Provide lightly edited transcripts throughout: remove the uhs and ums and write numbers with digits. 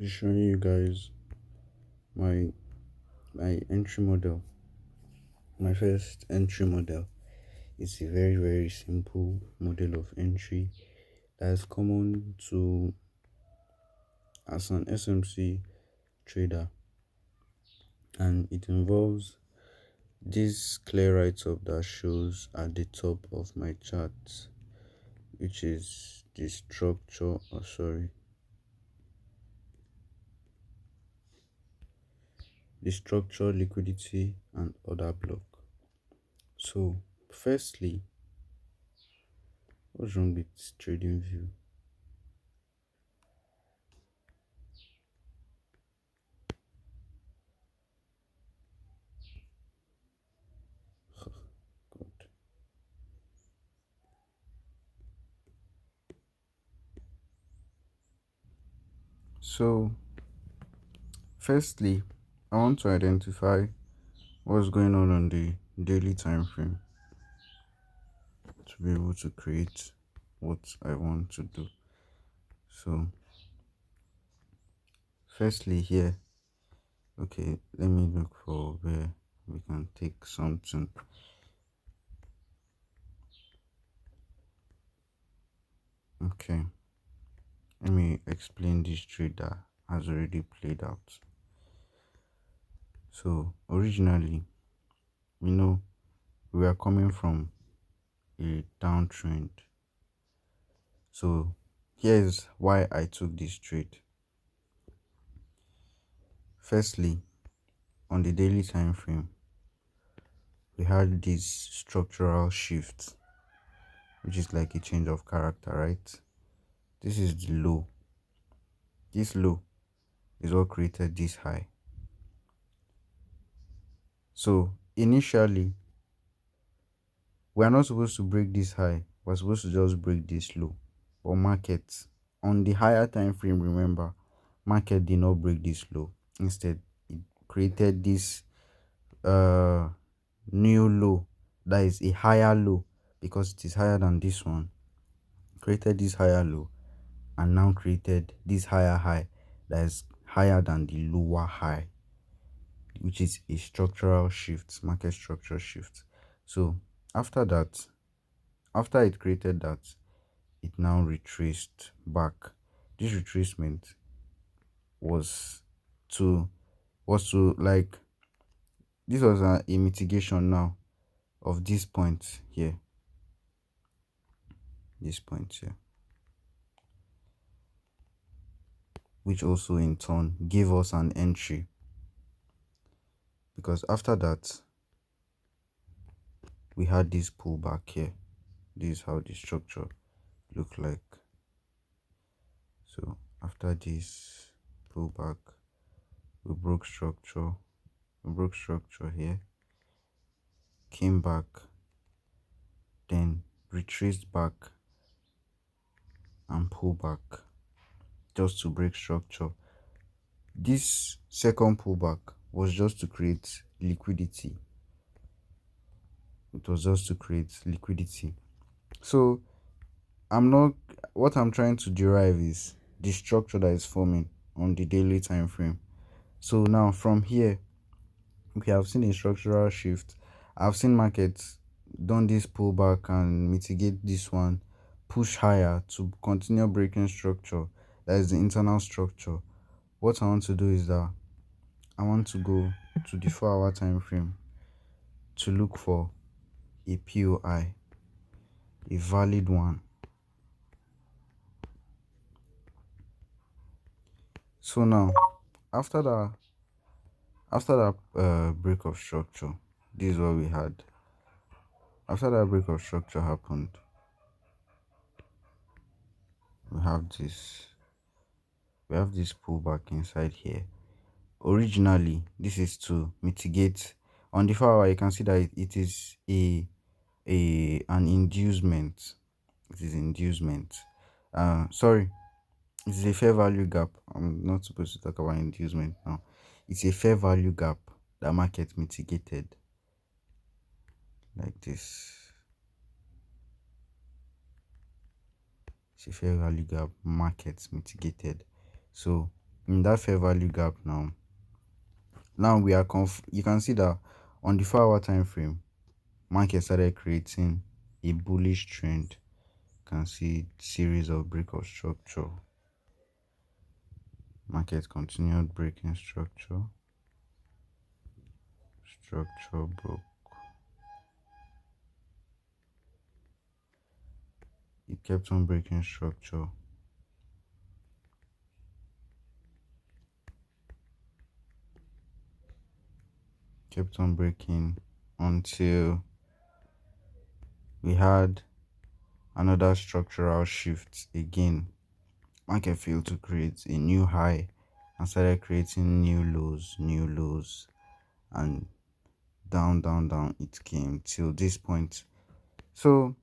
be showing you guys my my entry model. My first entry model is a very simple model of entry that is common to as an SMC trader, and it involves this clear write-up that shows at the top of my chart, which is the structure, the structure, liquidity, and other block. So, firstly, what's wrong with trading view? God. So, firstly, I want to identify what's going on the daily time frame to be able to create what I want to do. So, firstly, here, okay, let me look for where we can take something. Okay, let me explain this trade that has already played out. So, originally, we know we are coming from a downtrend. So, here's why I took this trade. Firstly, on the daily time frame, we had this structural shift, which is like a change of character, right? This is the low. This low is what created this high. So initially, we are not supposed to break this high. We're supposed to just break this low. But market, on the higher time frame, remember, market did not break this low. Instead, it created this uh new low that is a higher low because it is higher than this one. Created this higher low and now created this higher high that is higher than the lower high, which is a structural shift, market structure shift. So after that, after it created that, it now retraced back. This retracement was to like, this was a mitigation now of this point here, this point here, which also in turn gave us an entry, because after that we had this pullback here. This is how the structure looked like. So after this pullback, we broke structure, here, came back, then retraced back and pull back just to break structure. This second pullback was just to create liquidity. It was just to create liquidity. So what I'm trying to derive is the structure that is forming on the daily time frame. So now from here, we have seen a structural shift. I've seen markets done this pullback and mitigate this one, push higher to continue breaking structure. That is the internal structure. What I want to do is that I want to go to the 4-hour time frame to look for a POI, a valid one. So now, after that break of structure, this is what we had. After that break of structure happened, we have this pullback inside here. Originally, this is to mitigate. On the 4-hour, you can see that it is an inducement. It is inducement. Sorry, it is a fair value gap. I'm not supposed to talk about inducement now. It's a fair value gap that market mitigated like this. It's a fair value gap market mitigated. So in that fair value gap now we are you can see that on the 4 hour time frame, market started creating a bullish trend. You can see series of break of structure. Market continued breaking structure. Structure broke. It kept on breaking structure. Kept on breaking until we had another structural shift again. Market failed to create a new high and started creating new lows, and down it came till this point. So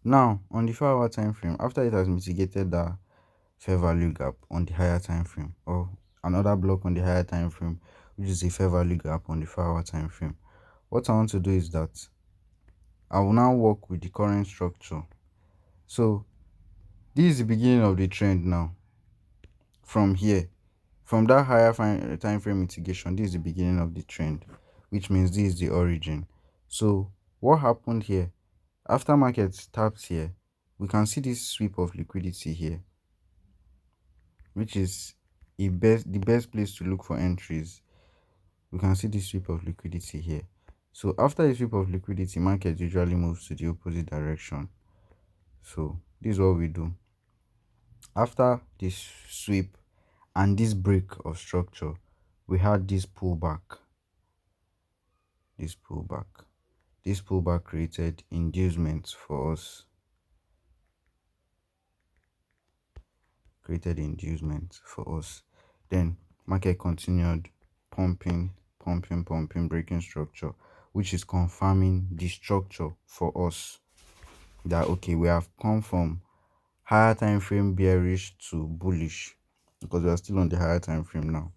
now on the 4 hour time frame, after it has mitigated that fair value gap on the higher time frame, or another block on the higher time frame, which is a fair value gap on the 4 hour time frame, what I want to do is that I will now work with the current structure. So this is the beginning of the trend now. From here, from that higher time frame mitigation, this is the beginning of the trend, which means this is the origin. So what happened here? After market taps here, we can see this sweep of liquidity here, which is the best place to look for entries. We can see this sweep of liquidity here. So after the sweep of liquidity, market usually moves to the opposite direction. So this is what we do. After this sweep and this break of structure, we had this pullback. This pullback created inducements for us. Then market continued pumping, breaking structure, which is confirming the structure for us that okay, we have come from higher time frame bearish to bullish, because we are still on the higher time frame now.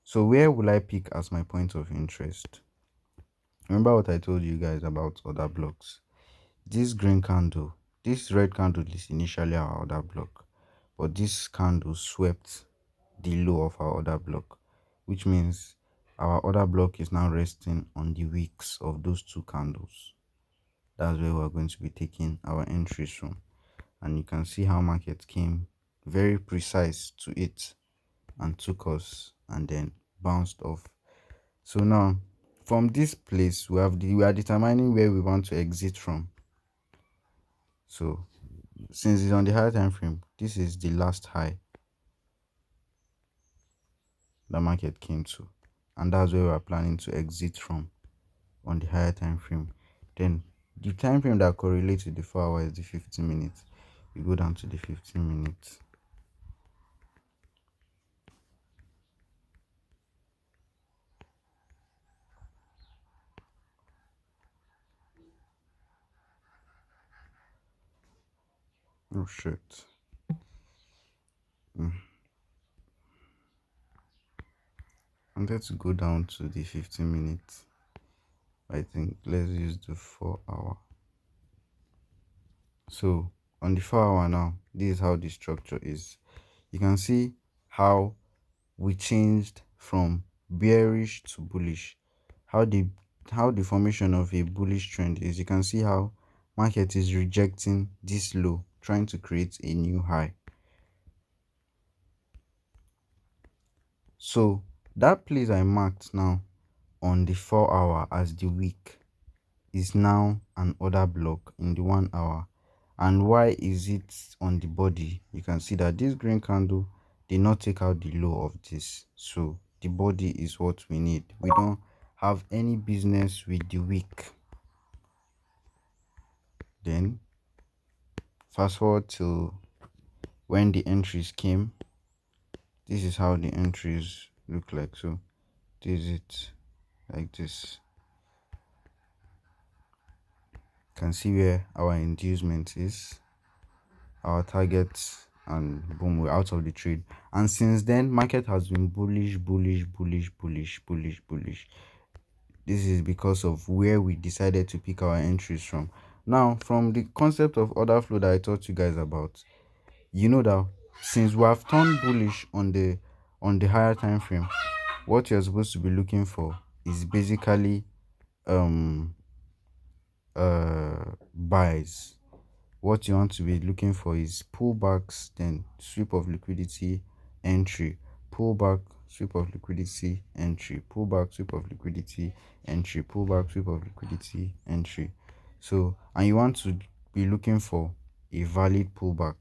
So where will I pick as my point of interest? Remember what I told you guys about other blocks. This green candle, this red candle is initially our other block, but this candle swept the low of our other block, which means our other block is now resting on the wicks of those two candles. That's where we're going to be taking our entries from. And you can see how market came very precise to it and took us and then bounced off. So now from this place, we are determining where we want to exit from. So since it's on the higher time frame, this is the last high the market came to, and that's where we are planning to exit from on the higher time frame. Then the time frame that correlates with the 4 hour is the 15 minutes. We go down to the 15 minutes. Oh shit. I'm going to go down to the 15 minutes. I think let's use the 4 hour. So on the 4 hour now, this is how the structure is. You can see how we changed from bearish to bullish. How the formation of a bullish trend is. You can see how market is rejecting this low, trying to create a new high. So that place I marked now on the 4 hour as the weak is now an order block in the 1 hour. And why is it on the body? You can see that this green candle did not take out the low of this. So the body is what we need. We don't have any business with the wick. Then fast forward to when the entries came. This is how the entries look like. So this is it, like this. You can see where our inducement is, our targets, and boom, we're out of the trade. And since then, market has been bullish. This is because of where we decided to pick our entries from. Now, from the concept of order flow that I taught you guys about, you know that since we have turned bullish on the higher time frame, what you're supposed to be looking for is basically um buys. What you want to be looking for is pullbacks, then sweep of liquidity, entry, pullback, sweep of liquidity, entry, pullback, sweep of liquidity, entry, pullback, sweep of liquidity, entry. So, and you want to be looking for a valid pullback,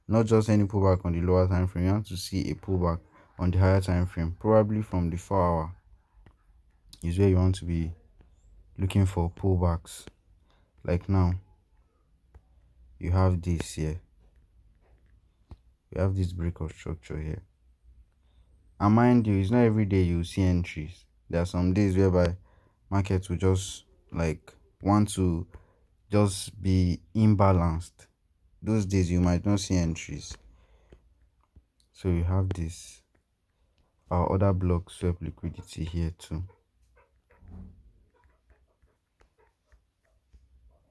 not just any pullback on the lower time frame. You want to see a pullback on the higher time frame, probably from the 4 hour is where you want to be looking for pullbacks. Like now, you have this here. You have this break of structure here. And mind you, it's not every day you see entries. There are some days whereby markets will just like want to just be imbalanced. Those days you might not see entries. So you have this. Our other block swap liquidity here too.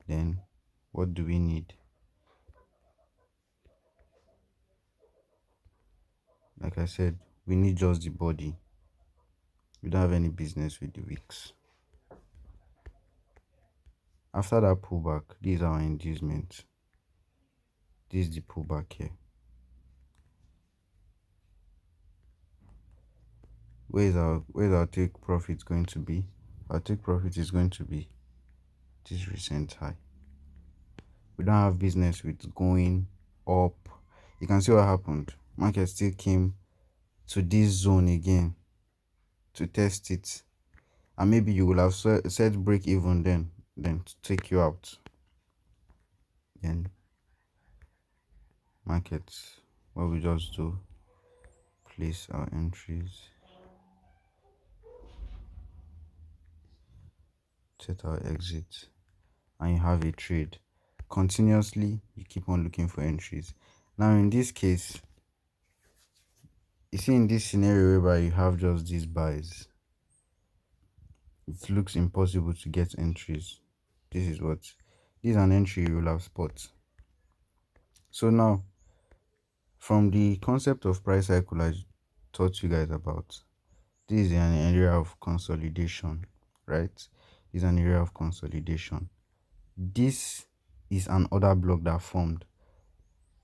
Then what do we need? Like I said, we need just the body. We don't have any business with the wicks. After that pullback, this is our inducement. This is the pullback here. Where's our take profit going to be? Our take profit is going to be this recent high. We don't have business with going up. You can see what happened. Market still came to this zone again to test it, and maybe you will have set break even then to take you out. Then market, what we just do, place our entries, set our exit, and you have a trade. Continuously you keep on looking for entries. Now in this case, you see, in this scenario whereby you have just these buys, it looks impossible to get entries. This is an entry you will have spot. So now, from the concept of price cycle I taught you guys about, this is an area of consolidation, right? This is an area of consolidation. This is an order block that formed,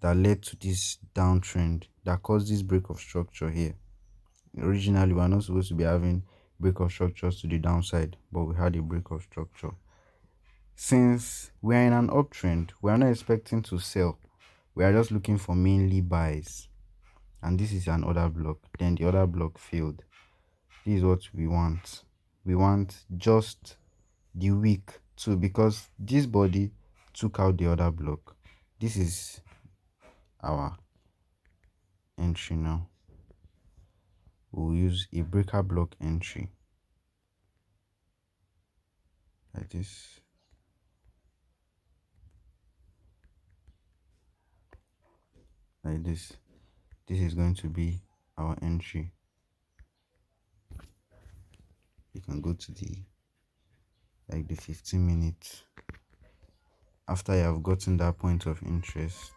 that led to this downtrend, that caused this break of structure here. Originally, we are not supposed to be having break of structures to the downside, but we had a break of structure. Since we are in an uptrend, we are not expecting to sell. We are just looking for mainly buys. And this is an order block. Then the order block failed. This is what we want. We want just the wick too, because this body took out the order block. This is our entry now. We'll use a breaker block entry. Like this. Like this. This is going to be our entry. You can go to the 15 minutes. After you have gotten that point of interest,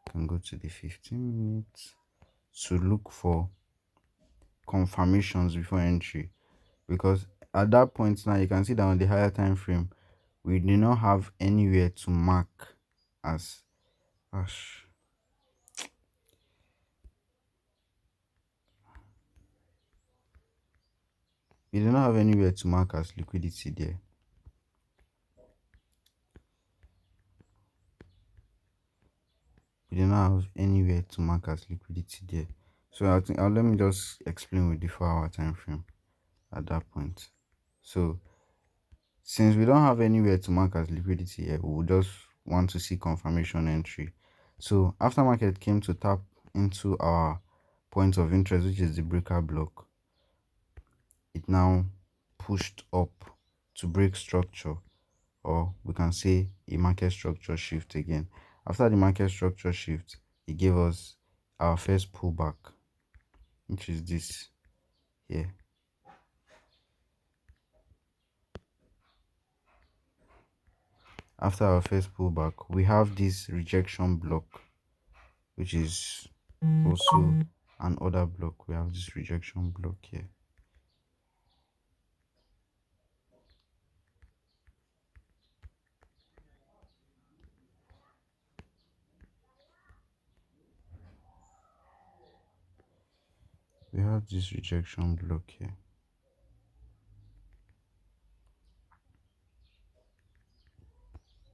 you can go to the 15 minutes to look for confirmations before entry. Because at that point now, you can see that on the higher time frame, we do not have anywhere to mark as we do not have anywhere to mark as liquidity there. We do not have anywhere to mark as liquidity there. So I think let me just explain with the 4-hour time frame at that point. So since we don't have anywhere to mark as liquidity here, we will just want to see confirmation entry. So after market came to tap into our point of interest, which is the breaker block, it now pushed up to break structure, or we can say a market structure shift again. After the market structure shift, it gave us our first pullback, which is this here. After our first pullback, we have this rejection block. which is also an order block. We have this rejection block here. We have this rejection block here.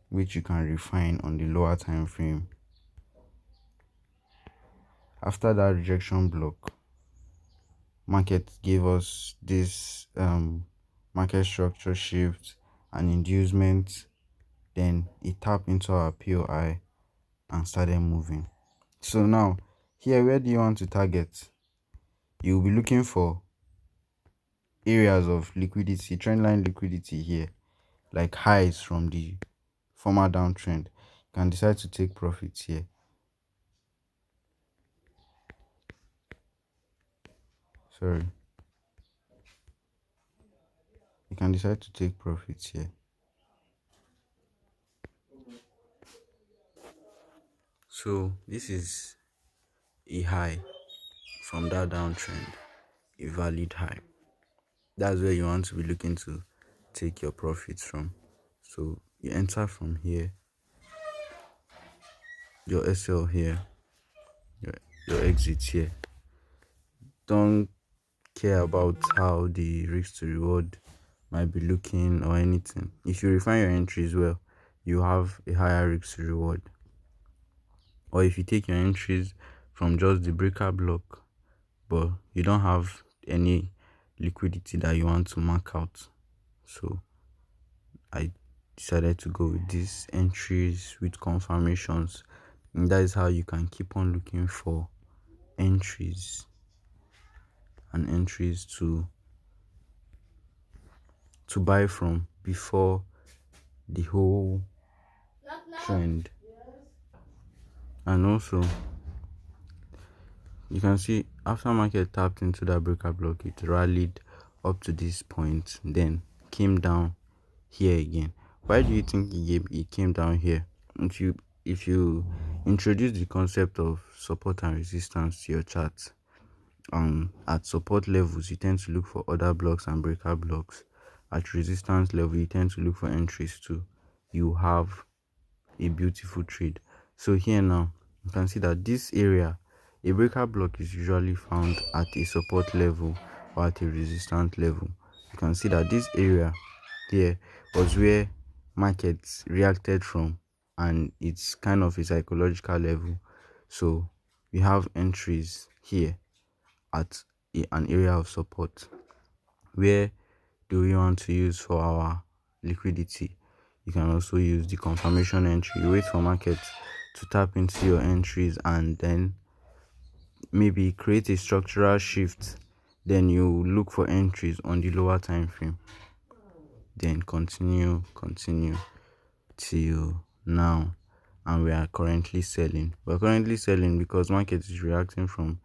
Which you can refine on the lower time frame. After that rejection block, market gave us this market structure shift and inducement. Then it tapped into our POI and started moving. So now here, where do you want to target? You'll be looking for areas of liquidity, trendline liquidity here, like highs from the former downtrend. You can decide to take profits here. Sorry. You can decide to take profits here. So this is a high from that downtrend, a valid high. That's where you want to be looking to take your profits from. So you enter from here, your SL here, your exit here. Don't care about how the risk to reward might be looking or anything. If you refine your entries well, you have a higher risk to reward. Or if you take your entries from just the breaker block, but you don't have any liquidity that you want to mark out. So I decided to go with these entries with confirmations, and that is how you can keep on looking for entries and entries to buy from before the whole trend. And also you can see after market tapped into that breaker block, it rallied up to this point, then came down here again. Why do you think it came down here? If you introduce the concept of support and resistance to your chart, at support levels you tend to look for other blocks and breaker blocks. At resistance level you tend to look for entries too. You have a beautiful trade. So here now you can see that this area, a breaker block is usually found at a support level or at a resistance level. You can see that this area here was where markets reacted from, and it's kind of a psychological level. So we have entries here at an area of support. Where do we want to use for our liquidity? You can also use the confirmation entry. You wait for market to tap into your entries and then maybe create a structural shift. Then you look for entries on the lower time frame. Then continue till now, and we are currently selling. We're currently selling because market is reacting from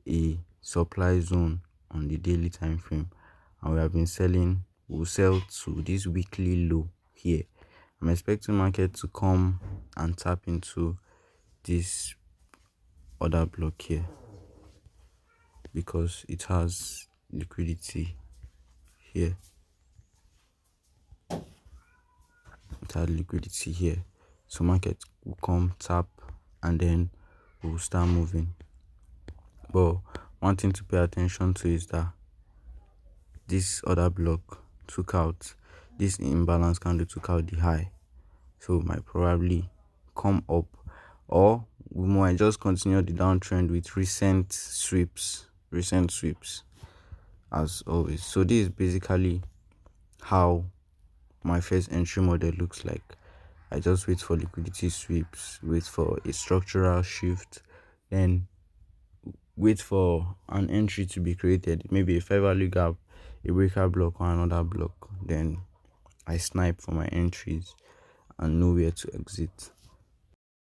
a supply zone on the daily time frame, and we have been selling. We'll sell to this weekly low here. I'm expecting market to come and tap into this other block here because it has liquidity here. It had liquidity here, so market will come, tap, and then we'll start moving. But one thing to pay attention to is that this other block took out, this imbalance candle took out the high, so it might probably come up, or we might just continue the downtrend with recent sweeps as always. So this is basically how my first entry model looks like. I just wait for liquidity sweeps, wait for a structural shift, then wait for an entry to be created, maybe a fair value gap, a breaker block, or another block. Then I snipe for my entries and know where to exit.